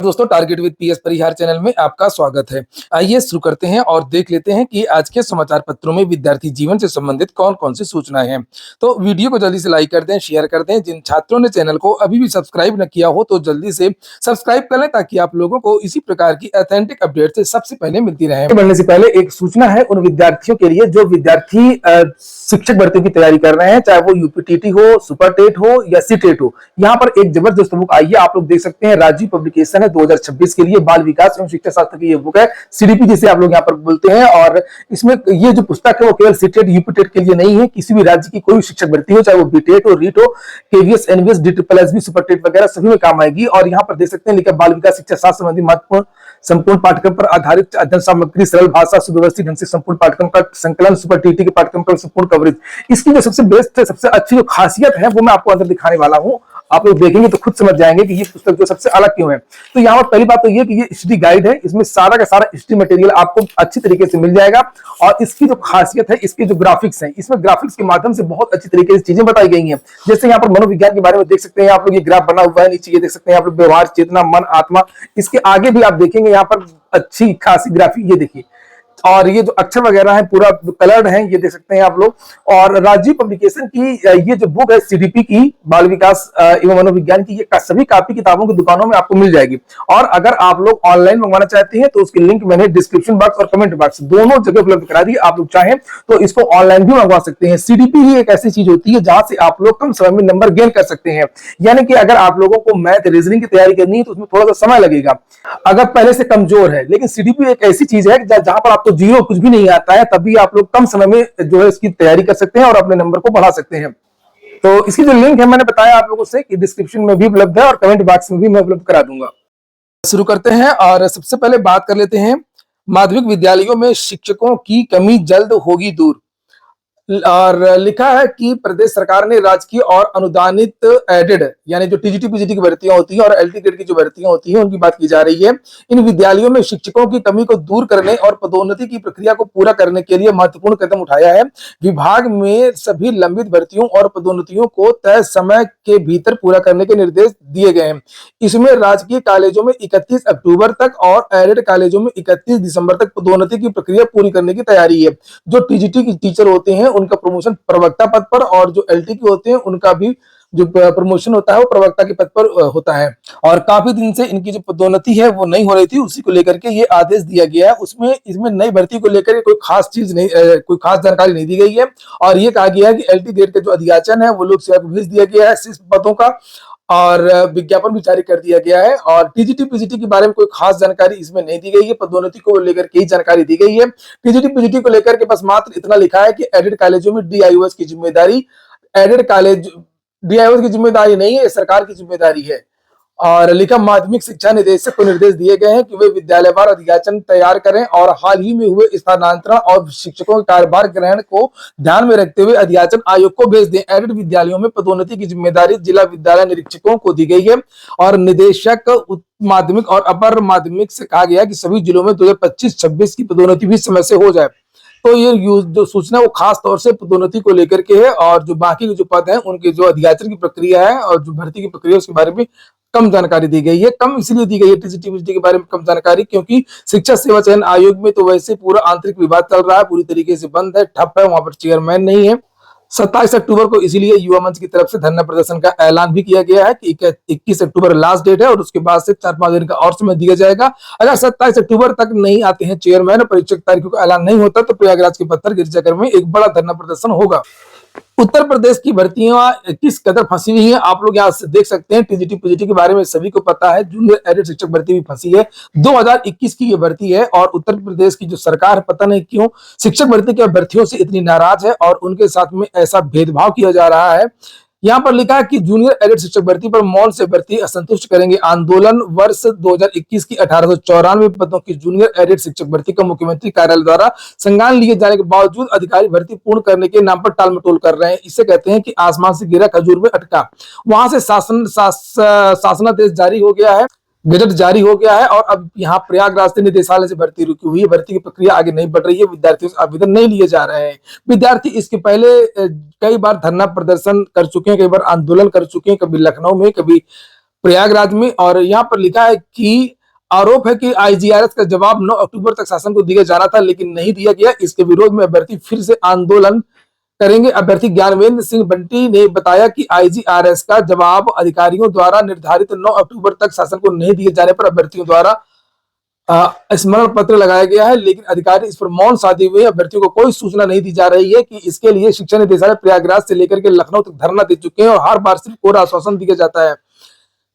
दोस्तों, target with PS Parihar channel में आपका स्वागत है। आइए शुरू करते हैं और देख लेते हैं कि आज के समाचार पत्रों में विद्यार्थी जीवन से संबंधित कौन-कौन सी सूचनाएं हैं। तो वीडियो को जल्दी से लाइक कर दें, शेयर कर दें। जिन छात्रों ने चैनल को अभी भी सब्सक्राइब न किया हो तो जल्दी से सब्सक्राइब कर लें ताकि आप लोगों को इसी प्रकार की ऑथेंटिक अपडेट से सबसे पहले मिलती रहे। बढ़ने से पहले एक सूचना है उन विद्यार्थियों के लिए जो विद्यार्थी शिक्षक भर्ती की तैयारी कर रहे हैं, चाहे वो यूपीटीटी हो, सुपर टेट हो या सीटेट हो। यहाँ पर एक जबरदस्त बुक आई है, आप लोग देख सकते हैं। राजीव पब्लिकेशन है 2026 के लिए, बाल विकास एवं शिक्षा शास्त्र की ये बुक है, सीडीपी जिसे आप लोग यहाँ पर बोलते हैं। और इसमें ये जो पुस्तक है वो केवल सीटेट यूपीटेट के लिए नहीं है, किसी भी राज्य की कोई शिक्षक भर्ती हो, चाहे वो बीटेट हो, रीट हो, केवीएस, एनवीएस, डीट्रिपल सुपर टेट वगैरह सभी में काम आएगी। और यहाँ पर देख सकते हैं लिखा बाल विकास शिक्षा शास्त्र संबंधी महत्वपूर्ण संपूर्ण पाठ्यक्रम पर आधारित अध्ययन सामग्री, सरल भाषा, सुव्यवस्थित ढंग से संपूर्ण पाठ्यक्रम का संकलन, सुपर टीटी के पाठ्यक्रम का संपूर्ण कवरेज। इसकी जो सबसे बेस्ट है, सबसे अच्छी जो खासियत है वो मैं आपको अंदर दिखाने वाला हूँ। आप लोग देखेंगे तो खुद समझ जाएंगे कि ये पुस्तक जो सबसे अलग क्यों है। तो यहाँ पर पहली बात तो ये कि ये स्टडी गाइड है, इसमें सारा का सारा स्टडी मटेरियल आपको अच्छी तरीके से मिल जाएगा। और इसकी जो खासियत है, इसके जो ग्राफिक्स हैं, इसमें ग्राफिक्स के माध्यम से बहुत अच्छी तरीके से चीजें बताई गई हैं। जैसे यहाँ पर मनोविज्ञान के बारे में देख सकते हैं आप लोग, ये ग्राफ बना हुआ है, नीचे ये देख सकते हैं आप लोग व्यवहार, चेतना, मन, आत्मा। इसके आगे भी आप देखेंगे यहाँ पर अच्छी खासी ग्राफिक, ये देखिए। और ये जो अक्षर वगैरह है पूरा कलर्ड है, ये देख सकते हैं आप लोग। और राजीव पब्लिकेशन की ये जो बुक है सीडीपी की, बाल विकास एवं मनोविज्ञान की, ये सभी कॉपी किताबों की दुकानों में आपको मिल जाएगी। और अगर आप लोग ऑनलाइन मंगवाना चाहते हैं तो उसकी लिंक मैंने डिस्क्रिप्शन बॉक्स और कमेंट बॉक्स दोनों जगह उपलब्ध करा दी। आप लोग चाहें तो इसको ऑनलाइन भी मंगवा सकते हैं। सीडीपी ही एक ऐसी चीज होती है जहां से आप लोग कम समय में नंबर गेन कर सकते हैं। यानी कि अगर आप लोगों को मैथ रीजनिंग की तैयारी करनी है तो उसमें थोड़ा सा समय लगेगा, अगर पहले से कमजोर है। लेकिन सीडीपी एक ऐसी चीज है जहां पर आपको जीरो कुछ भी नहीं आता है, तभी आप लोग कम समय में जो है इसकी तैयारी कर सकते हैं और अपने नंबर को बढ़ा सकते हैं। तो इसकी जो लिंक है मैंने बताया आप लोगों से कि डिस्क्रिप्शन में भी उपलब्ध है और कमेंट बॉक्स में भी मैं उपलब्ध करा दूंगा। शुरू करते हैं और सबसे पहले बात कर लेते हैं माध्यमिक विद्यालयों में शिक्षकों की कमी जल्द होगी दूर। और लिखा है कि प्रदेश सरकार ने राजकीय और अनुदानित एडेड यानी जो टीजीटी पीजीटी की भर्तियां होती हैं और एलटी ग्रेड की जो भर्तियां होती हैं उनकी बात की जा रही है। इन विद्यालयों में शिक्षकों की कमी को दूर करने और पदोन्नति की प्रक्रिया को पूरा करने के लिए महत्वपूर्ण कदम उठाया है। विभाग में सभी लंबित भर्तियों और पदोन्नतियों को तय समय के भीतर पूरा करने के निर्देश दिए गए हैं। इसमें राजकीय कॉलेजों में 31 अक्टूबर तक और एडेड कॉलेजों में 31 दिसंबर तक पदोन्नति की प्रक्रिया पूरी करने की तैयारी है। जो टीजीटी के टीचर होते हैं उनका प्रमोशन प्रवक्ता पद पर, और जो एलटी के होते हैं उनका भी जो प्रमोशन होता है वो प्रवक्ता के पद पर होता है। और काफी दिन से इनकी जो पदोन्नति है वो नहीं हो रही थी, उसी को लेकर के ये आदेश दिया गया है। उसमें इसमें नई भर्ती को लेकर कोई खास चीज नहीं, कोई खास जानकारी नहीं दी गई है। और ये कहा गया है कि एलटी ग्रेड का जो अधियाचन है वो लोक सेवा को भेज दिया गया है 6 पदों का, और विज्ञापन भी जारी कर दिया गया है। और टीजीटी पीजीटी के बारे में कोई खास जानकारी इसमें नहीं दी गई है, पदोन्नति को लेकर के ही जानकारी दी गई है। टीजीटी पीजीटी को लेकर के बस मात्र इतना लिखा है कि एडेड कॉलेजों में डीआईओएस की जिम्मेदारी, एडेड कॉलेज डीआईओएस की जिम्मेदारी नहीं है, सरकार की जिम्मेदारी है। और लिखा माध्यमिक शिक्षा निदेशक को निर्देश दिए गए हैं कि वे विद्यालयवार अधियाचन तैयार करें और हाल ही में हुए स्थानांतरण और शिक्षकों के कार्यभार ग्रहण को ध्यान में रखते हुए अधियाचन आयोग को भेज दें। एडेड विद्यालयों में पदोन्नति की जिम्मेदारी जिला विद्यालय निरीक्षकों को दी गई है। और निदेशक माध्यमिक और अपर माध्यमिक से कहा गया कि सभी जिलों में 2025-26 की पदोन्नति भी समय से हो जाए। तो ये जो सूचना वो खास तौर से पदोन्नति को लेकर के है, और जो बाकी के जो पद हैं उनके जो अधियाचन की प्रक्रिया है और जो भर्ती की प्रक्रिया उसके बारे में कम जानकारी दी गई है। कम इसलिए दी गई है टीजीटी के बारे में कम जानकारी, क्योंकि शिक्षा सेवा चयन आयोग में तो वैसे पूरा आंतरिक विवाद चल रहा है, पूरी तरीके से बंद है, ठप है, वहां पर चेयरमैन नहीं है। 27 अक्टूबर को इसीलिए युवा मंच की तरफ से धरना प्रदर्शन का ऐलान भी किया गया है कि 21 अक्टूबर लास्ट डेट है और उसके बाद से 4-5 दिन का और समय दिया जाएगा। अगर 27 अक्टूबर तक नहीं आते हैं चेयरमैन और परीक्षक तारीखों का ऐलान नहीं होता तो प्रयागराज के पत्थर गिरजाघर में एक बड़ा धरना प्रदर्शन होगा। उत्तर प्रदेश की भर्तियां किस कदर फंसी हुई है आप लोग यहाँ से देख सकते हैं। टीजीटी पीजीटी के बारे में सभी को पता है, जूनियर एडेड शिक्षक भर्ती भी फंसी है। 2021 की ये भर्ती है और उत्तर प्रदेश की जो सरकार पता नहीं क्यों शिक्षक भर्ती के अभ्यर्थियों से इतनी नाराज है और उनके साथ में ऐसा भेदभाव किया जा रहा है। यहाँ पर लिखा है कि जूनियर एडेड शिक्षक भर्ती पर मौन से भर्ती असंतुष्ट करेंगे आंदोलन। वर्ष 2021 की 1894 पदों की जूनियर एडेड शिक्षक भर्ती का मुख्यमंत्री कार्यालय द्वारा संज्ञान लिए जाने के बावजूद अधिकारी भर्ती पूर्ण करने के नाम पर टालमटोल कर रहे हैं। इसे कहते हैं कि आसमान से गिरा खजूर में अटका। वहां से शासनादेश जारी हो गया है, गजट जारी हो गया है और अब यहाँ प्रयागराज से निदेशालय से भर्ती रुकी हुई है। भर्ती की प्रक्रिया आगे नहीं बढ़ रही है, विद्यार्थियों से आवेदन नहीं लिए जा रहे हैं। विद्यार्थी इसके पहले कई बार धरना प्रदर्शन कर चुके हैं, कई बार आंदोलन कर चुके हैं, कभी लखनऊ में, कभी प्रयागराज में। और यहाँ पर लिखा है कि आरोप है कि आईजीआरएस का जवाब 9 अक्टूबर तक शासन को दिया जाना था, लेकिन नहीं दिया गया। इसके विरोध में अभ्यर्थी फिर से आंदोलन करेंगे। अभ्यर्थी ज्ञानवेंद्र सिंह बंटी ने बताया कि आईजीआरएस का जवाब अधिकारियों द्वारा निर्धारित 9 अक्टूबर तक शासन को नहीं दिए जाने पर अभ्यर्थियों द्वारा स्मरण पत्र लगाया गया है, लेकिन अधिकारी इस पर मौन साधे हुए। अभ्यर्थियों को कोई सूचना नहीं दी जा रही है कि इसके लिए शिक्षा निदेशालय प्रयागराज से लेकर के लखनऊ तक धरना दे चुके हैं और हर बार सिर्फ कोरा आश्वासन दिया जाता है।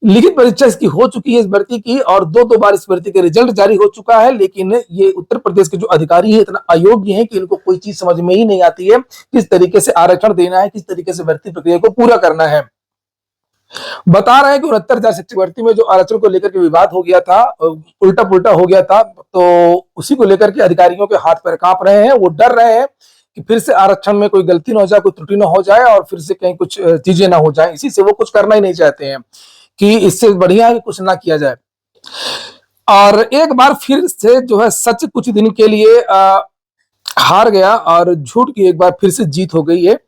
लिखित परीक्षा इसकी हो चुकी है इस भर्ती की, और दो बार इस भर्ती का रिजल्ट जारी हो चुका है, लेकिन ये उत्तर प्रदेश के जो अधिकारी है इतना अयोग्य है कि इनको कोई चीज समझ में ही नहीं आती है, किस तरीके से आरक्षण देना है, किस तरीके से भर्ती प्रक्रिया को पूरा करना है। बता रहे हैं कि 69,000 शिक्षक भर्ती में जो आरक्षण को लेकर के विवाद हो गया था, उल्टा पुल्टा हो गया था, तो उसी को लेकर के अधिकारियों के हाथ पैर कांप रहे हैं। वो डर रहे हैं कि फिर से आरक्षण में कोई गलती ना हो जाए, कोई त्रुटि ना हो जाए और फिर से कहीं कुछ चीजें ना हो जाए। इसी से वो कुछ करना ही नहीं चाहते हैं कि इससे बढ़िया है कि कुछ ना किया जाए। और एक बार फिर से जो है सच कुछ दिन के लिए हार गया और झूठ की एक बार फिर से जीत हो गई है।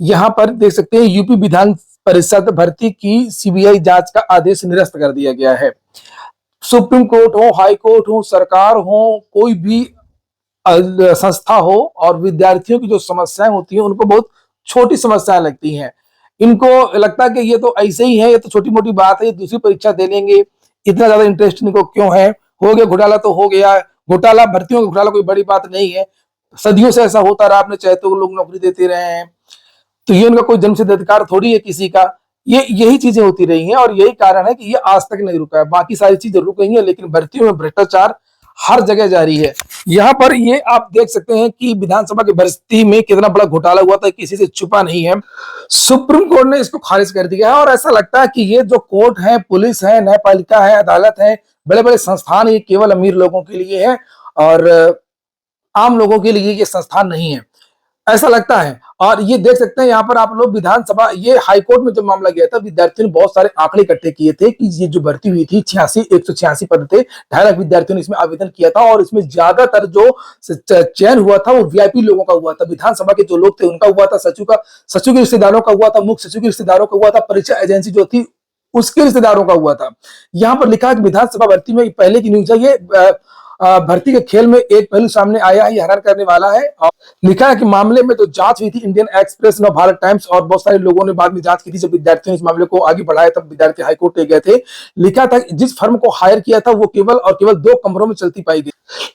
यहाँ पर देख सकते हैं यूपी विधान परिषद भर्ती की सीबीआई जांच का आदेश निरस्त कर दिया गया है। सुप्रीम कोर्ट हो, हाई कोर्ट हो, सरकार हो, कोई भी संस्था हो, और विद्यार्थियों की जो समस्याएं होती हैं उनको बहुत छोटी समस्याएं लगती हैं। इनको लगता है कि ये तो ऐसे ही है, ये तो छोटी मोटी बात है, ये दूसरी परीक्षा दे लेंगे, इतना ज्यादा इंटरेस्ट इनको क्यों है, हो गया घोटाला तो हो गया। घोटाला, भर्तियों का घोटाला कोई बड़ी बात नहीं है, सदियों से ऐसा होता रहा, आपने चाहे तो लोग नौकरी देते रहे हैं, तो ये उनका कोई जन्मसिद्ध अधिकार थोड़ी है किसी का। ये यही चीजें होती रही हैं और यही कारण है कि ये आज तक नहीं रुका है। बाकी सारी चीजें रुक गई हैं, लेकिन भर्तियों में भ्रष्टाचार हर जगह जारी है। यहाँ पर ये आप देख सकते हैं कि विधानसभा की भर्ती में कितना बड़ा घोटाला हुआ था, किसी से छुपा नहीं है। सुप्रीम कोर्ट ने इसको खारिज कर दिया है और ऐसा लगता है कि ये जो कोर्ट है, पुलिस है, न्यायपालिका है, अदालत है, बड़े बड़े संस्थान, ये केवल अमीर लोगों के लिए है और आम लोगों के लिए ये संस्थान नहीं है, ऐसा लगता है। और ये देख सकते हैं यहाँ पर आप लोग विधानसभा, ये हाईकोर्ट में जब मामला गया था, विद्यार्थियों ने बहुत सारे आंकड़े इकट्ठे किए थे कि ये जो भर्ती हुई थी 186 पद थे, 2.5 लाख विद्यार्थियों ने इसमें आवेदन किया था और इसमें ज्यादातर जो चयन हुआ था वो वीआईपी लोगों का हुआ था। विधानसभा के जो लोग थे उनका हुआ था, सचिव के रिश्तेदारों का हुआ था, मुख्य सचिव के रिश्तेदारों का हुआ था, परीक्षा एजेंसी जो थी उसके रिश्तेदारों का हुआ था। यहाँ पर लिखा है कि विधानसभा भर्ती में पहले की न्यूज है ये, भर्ती के खेल में एक पहलू सामने आया है, ये हैरान करने वाला है। और लिखा है कि मामले में तो जांच हुई थी, इंडियन एक्सप्रेस, नव भारत टाइम्स और बहुत सारे लोगों ने बाद में जांच की थी। जब विद्यार्थियों ने इस मामले को आगे बढ़ाया तब विद्यार्थी हाईकोर्ट ले गए थे। लिखा था जिस फर्म को हायर किया था वो केवल और केवल 2 कमरों में चलती पाई गई।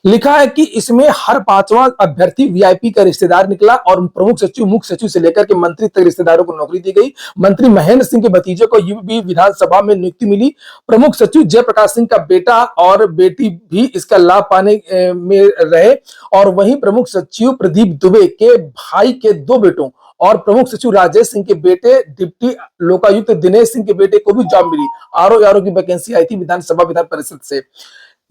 लिखा है कि इसमें हर 5वां अभ्यर्थी वीआईपी का रिश्तेदार निकला और प्रमुख सचिव, मुख्य सचिव से लेकर के मंत्री तक रिश्तेदारों को नौकरी दी गई। मंत्री महेंद्र सिंह के भतीजे को यूपी विधानसभा में नियुक्ति मिली। प्रमुख सचिव जयप्रकाश सिंह का बेटा और बेटी भी इसका लाभ पाने में रहे। और वहीं प्रमुख सचिव प्रदीप दुबे के भाई के 2 बेटों और प्रमुख सचिव राजेश सिंह के बेटे, डिप्टी लोकायुक्त दिनेश सिंह के बेटे को भी जॉब मिली। आरओ की वैकेंसी आई थी विधानसभा विधान परिषद से।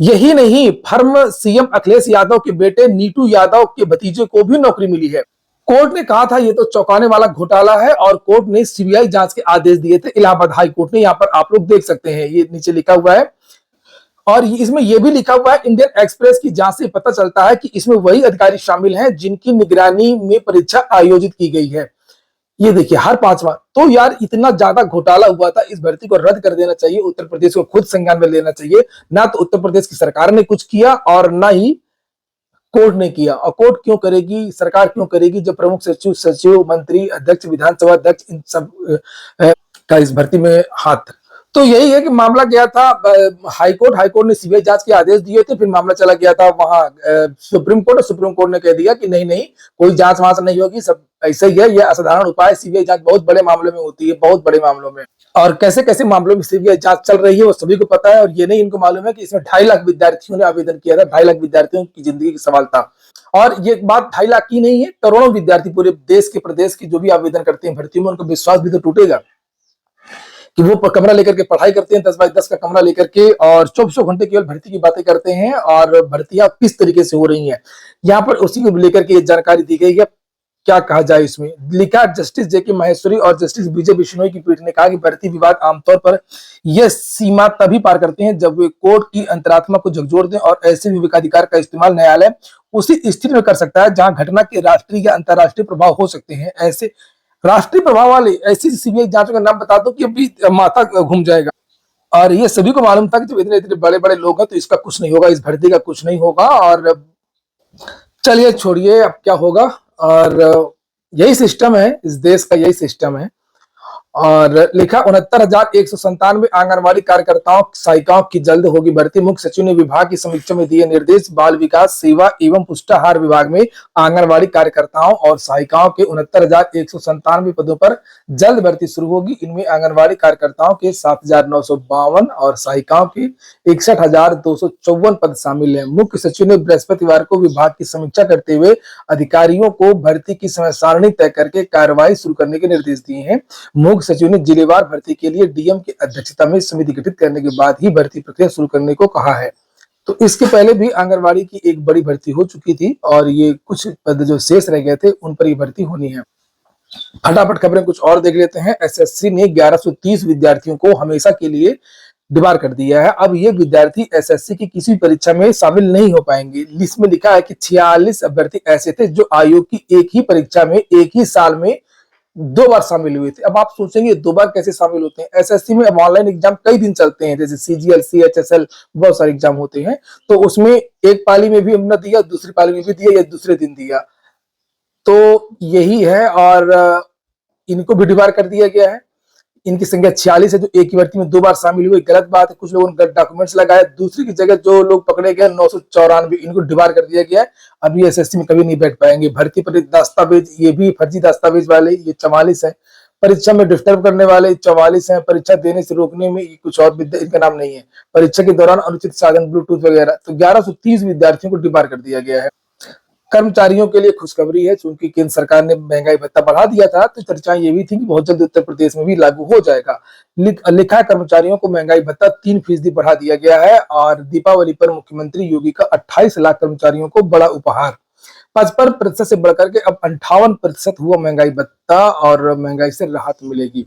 यही नहीं, फर्म सीएम अखिलेश यादव के बेटे नीटू यादव के भतीजे को भी नौकरी मिली है। कोर्ट ने कहा था ये तो चौंकाने वाला घोटाला है और कोर्ट ने सीबीआई जांच के आदेश दिए थे, इलाहाबाद हाई कोर्ट ने। यहाँ पर आप लोग देख सकते हैं, ये नीचे लिखा हुआ है और इसमें यह भी लिखा हुआ है, इंडियन एक्सप्रेस की जांच से पता चलता है कि इसमें वही अधिकारी शामिल हैं जिनकी निगरानी में परीक्षा आयोजित की गई है। ये देखिए, हर 5वां। तो यार इतना ज्यादा घोटाला हुआ था, इस भर्ती को रद्द कर देना चाहिए, उत्तर प्रदेश को खुद संज्ञान में लेना चाहिए। ना तो उत्तर प्रदेश की सरकार ने कुछ किया और ना ही कोर्ट ने किया। और कोर्ट क्यों करेगी, सरकार क्यों करेगी, जब प्रमुख सचिव, मंत्री, अध्यक्ष, विधानसभा अध्यक्ष, इन सब का इस भर्ती में हाथ। तो यही है कि मामला गया था हाईकोर्ट ने सीबीआई जांच के आदेश दिए थे, फिर मामला चला गया था वहां सुप्रीम कोर्ट, और सुप्रीम कोर्ट ने कह दिया कि नहीं नहीं, कोई जांच वहां से नहीं होगी, सब ऐसा ही है, यह असाधारण उपाय। सीबीआई जांच बहुत बड़े मामले में होती है, बहुत बड़े मामलों में, और कैसे कैसे मामलों में सीबीआई जांच चल रही है वो सभी को पता है। और ये नहीं इनको मालूम है कि इसमें 2.5 लाख विद्यार्थियों ने आवेदन किया था, 2.5 लाख विद्यार्थियों की जिंदगी का सवाल था। और ये बात 2.5 लाख की नहीं है, करोड़ों विद्यार्थी पूरे देश के, प्रदेश की जो भी आवेदन करते हैं भर्ती में, उनको विश्वास भी तो टूटेगा कि वो कमरा लेकर के पढ़ाई करते हैं, 10 बाय 10 का कमरा लेकर के, और 24 घंटे केवल भर्ती की बातें करते हैं और भर्तियां किस तरीके से हो रही हैं। यहाँ पर उसी को लेकर के जानकारी दी गई है। क्या कहा जाए इसमें, लिखा जस्टिस जेके माहेश्वरी और जस्टिस विजय बिश्नोई की पीठ ने कहा कि भर्ती विवाद आमतौर पर यह सीमा तभी पार करते हैं जब वे कोर्ट की अंतरात्मा को झकझोर दें, और ऐसे विवेकाधिकार का इस्तेमाल न्यायालय उसी स्थिति में कर सकता है जहां घटना के राष्ट्रीय या अंतर्राष्ट्रीय प्रभाव हो सकते हैं। ऐसे राष्ट्रीय प्रभाव वाले ऐसी सीबीआई जांचों का नाम बता दो कि अभी माथा घूम जाएगा। और ये सभी को मालूम था कि जब इतने इतने बड़े बड़े लोग हैं तो इसका कुछ नहीं होगा, इस भर्ती का कुछ नहीं होगा। और चलिए छोड़िए, अब क्या होगा। और यही सिस्टम है, इस देश का यही सिस्टम है। और लिखा 69,197 आंगनबाड़ी कार्यकर्ताओं सहायिकाओं की जल्द होगी भर्ती। मुख्य सचिव ने विभाग की समीक्षा में दिए निर्देश। बाल विकास सेवा एवं पुष्टाहार विभाग में आंगनबाड़ी कार्यकर्ताओं और सहायिकाओं के 69,197 पदों पर जल्द भर्ती शुरू होगी। इनमें आंगनबाड़ी कार्यकर्ताओं के 7,952 और सहायिकाओं के 61,254 पद शामिल हैं। मुख्य सचिव ने बृहस्पतिवार को विभाग की समीक्षा करते हुए अधिकारियों को भर्ती की समय सारणी तय करके कार्रवाई शुरू करने के निर्देश दिए हैं। मुख्य सचिव ने जिलेवार भर्ती के लिए डीएम की अध्यक्षता में समिति गठित करने के बाद ही भर्ती प्रक्रिया शुरू करने को कहा है। तो इसके पहले भी आंगनबाड़ी की एक बड़ी भर्ती हो चुकी थी और ये कुछ पद जो शेष रह गए थे उन पर ये भर्ती होनी है। फटाफट खबरें कुछ और देख लेते हैं। एसएससी ने 1130 विद्यार्थियों को हमेशा के लिए डिबार कर दिया है। अब ये विद्यार्थी एसएससी की किसी परीक्षा में शामिल नहीं हो पाएंगे। लिस्ट में लिखा है कि 46 अभ्यर्थी ऐसे थे जो आयोग की एक ही परीक्षा में एक ही साल में 2 बार शामिल हुए थे। अब आप सोचेंगे 2 बार कैसे शामिल होते हैं। एसएससी में अब ऑनलाइन एग्जाम कई दिन चलते हैं, जैसे सीजीएल, सीएचएसएल, बहुत सारे एग्जाम होते हैं। तो उसमें एक पाली में भी हमने दिया, दूसरी पाली में भी दिया या दूसरे दिन दिया, तो यही है। और इनको भी डिबार कर दिया गया है। इनकी संख्या 46 है जो एक ही भर्ती में 2 बार शामिल हुए। गलत बात है, कुछ लोगों ने डॉक्यूमेंट्स लगाए। दूसरी की जगह जो लोग पकड़े गए 994, इनको डिबार कर दिया गया है। अभी एसएससी में कभी नहीं बैठ पाएंगे। भर्ती पर दस्तावेज, ये भी फर्जी दस्तावेज वाले, ये 44 है। परीक्षा में डिस्टर्ब करने वाले 44 हैं। परीक्षा देने से रोकने में कुछ और इनका नाम नहीं है। परीक्षा के दौरान अनुचित साधन, ब्लूटूथ वगैरह, तो 1130 विद्यार्थियों को डिबार कर दिया गया है। कर्मचारियों के लिए खुशखबरी है, क्योंकि केंद्र सरकार ने महंगाई भत्ता बढ़ा दिया था, तो चर्चाएं ये भी थी कि बहुत जल्द उत्तर प्रदेश में भी लागू हो जाएगा। लिखा है कर्मचारियों को महंगाई भत्ता 3% बढ़ा दिया गया है। और दीपावली पर मुख्यमंत्री योगी का 28 लाख कर्मचारियों को बड़ा उपहार। 55% से बढ़कर के अब 58% हुआ महंगाई भत्ता और महंगाई से राहत मिलेगी।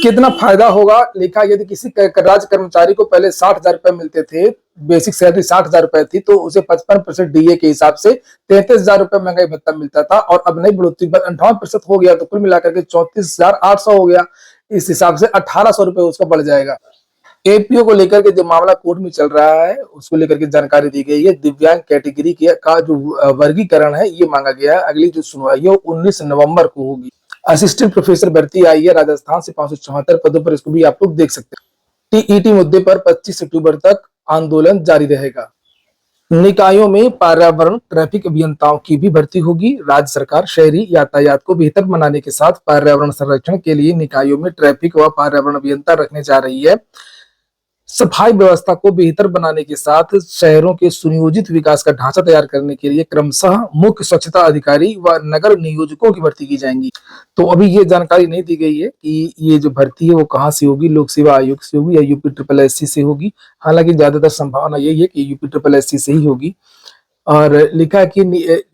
कितना फायदा होगा, लिखा यदि किसी राज्य कर्मचारी को पहले 60,000 रुपए मिलते थे, बेसिक सैलरी 60,000 रुपए थी, तो उसे 55% डीए के हिसाब से 33,000 रुपए महंगाई भत्ता मिलता था। और अब नई बढ़ोतरी पर 58% हो गया, तो कुल मिलाकर के 34,800 हो गया। इस हिसाब से 1,800 रुपए उसका बढ़ जाएगा। एपीओ को लेकर के जो मामला कोर्ट में चल रहा है उसको लेकर के जानकारी दी गई है। दिव्यांग कैटेगरी का जो वर्गीकरण है ये मांगा गया है। अगली जो सुनवाई है 19 नवंबर को होगी। असिस्टेंट प्रोफेसर भर्ती आई है राजस्थान से 574 पदों पर, इसको भी आप लोग देख सकते हैं। टीईटी मुद्दे पर 25 अक्टूबर तक आंदोलन जारी रहेगा। निकायों में पर्यावरण ट्रैफिक अभियंताओं की भी भर्ती होगी। राज्य सरकार शहरी यातायात को बेहतर बनाने के साथ पर्यावरण संरक्षण के लिए निकायों में ट्रैफिक व पर्यावरण अभियंता रखने जा रही है। सफाई व्यवस्था को बेहतर बनाने के साथ शहरों के सुनियोजित विकास का ढांचा तैयार करने के लिए क्रमशः मुख्य स्वच्छता अधिकारी व नगर नियोजकों की भर्ती की जाएंगी। तो अभी ये जानकारी नहीं दी गई है कि ये जो भर्ती है वो कहाँ से होगी, लोक सेवा आयोग से होगी या यूपी से होगी। हालांकि ज्यादातर संभावना यही है कि यूपी से ही होगी। और लिखा कि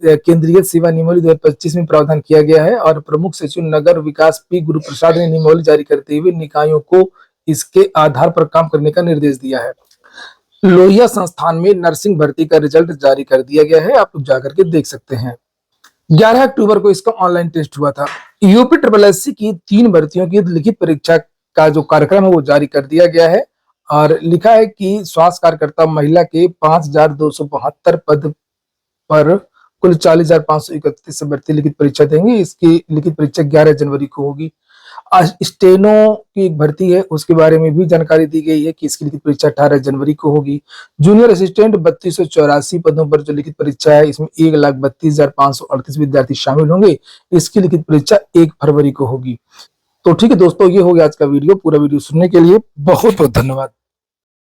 केंद्रीय सेवा नियमावली 2025 में प्रावधान किया गया है। और प्रमुख सचिव नगर विकास पी गुरु प्रसाद ने नियमावली जारी करते हुए निकायों को इसके आधार पर काम करने का निर्देश दिया है। लोहिया संस्थान में नर्सिंग भर्ती का रिजल्ट जारी कर दिया गया है, आप लोग जाकर के देख सकते हैं। 11 अक्टूबर को इसका ऑनलाइन टेस्ट हुआ था। यूपी की 3 भर्तियों की लिखित परीक्षा का जो कार्यक्रम है वो जारी कर दिया गया है। और लिखा है कि स्वास्थ्य कार्यकर्ता महिला के 5,272 पद पर कुल 40,531 अभ्यर्थी लिखित परीक्षा देंगे। इसकी लिखित परीक्षा 11 जनवरी को होगी। स्टेनो की एक भर्ती है, उसके बारे में भी जानकारी दी गई है कि इसकी लिखित परीक्षा 18 जनवरी को होगी। जूनियर असिस्टेंट 3284 पदों पर जो लिखित परीक्षा है इसमें 1,32,538 विद्यार्थी शामिल होंगे। इसकी लिखित परीक्षा 1 फरवरी को होगी। तो ठीक है दोस्तों, ये हो गया आज का वीडियो। पूरा वीडियो सुनने के लिए बहुत बहुत धन्यवाद।